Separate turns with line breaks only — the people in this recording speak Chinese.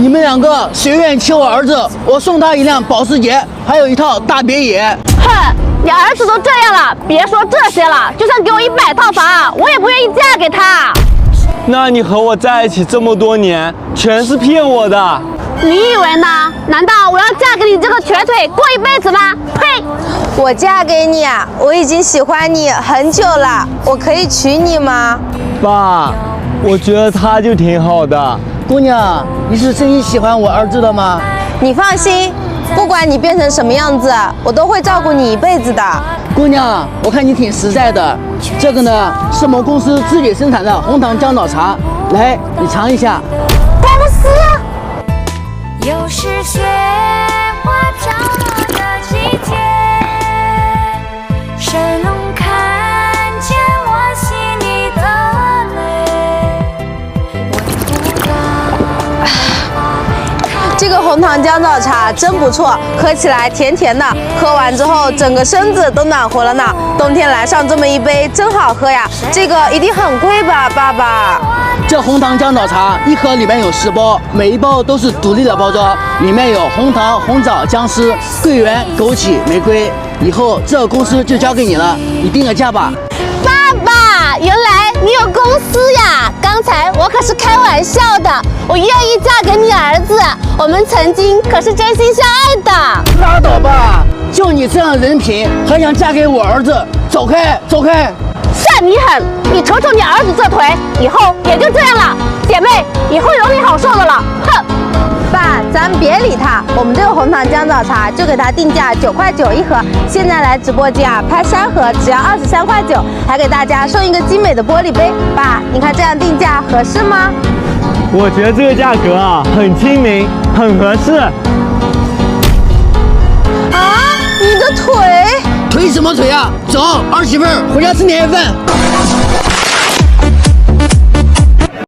你们两个谁愿意娶我儿子，我送他一辆保时捷，还有一套大别野。
哼，你儿子都这样了，别说这些了，就算给我100套房，我也不愿意嫁给他。
那你和我在一起这么多年，全是骗我的。
你以为呢？难道我要嫁给你这个瘸腿过一辈子吗？呸！
我嫁给你啊，我已经喜欢你很久了，我可以娶你吗？
爸，我觉得他就挺好的。
姑娘，你是真心喜欢我儿子的吗？
你放心，不管你变成什么样子，我都会照顾你一辈子的。
姑娘，我看你挺实在的。这个呢，是我们公司自己生产的红糖姜枣茶，来，你尝一下。
公司。
又是雪花飘落的季节，谁能看见我细腻的泪？闻不到。
这个红糖姜枣茶真不错，喝起来甜甜的，喝完之后整个身子都暖和了呢。冬天来上这么一杯真好喝呀！这个一定很贵吧，爸爸？
这红糖姜枣茶一盒里面有10包，每一包都是独立的包装，里面有红糖、红枣、姜丝、桂圆、枸杞、玫瑰。以后这个公司就交给你了，你定个价吧。
爸爸，原来你有公司呀！刚才我可是开玩笑的，我愿意嫁给你儿子，我们曾经可是真心相爱的。
拉倒吧，就你这样人品，还想嫁给我儿子？走开，走开！
算你狠！你瞅瞅你儿子这腿，以后也就这样了。姐妹，以后有你好受的了。哼！
爸，咱别理他，我们这个红糖姜枣茶就给他定价9块9一盒。现在来直播间啊，拍3盒只要23块9，还给大家送一个精美的玻璃杯。爸，你看这样定价合适吗？
我觉得这个价格啊，很亲民，很合适。
啊，你的腿！
腿什么腿啊？走，儿媳妇儿回家吃年夜饭。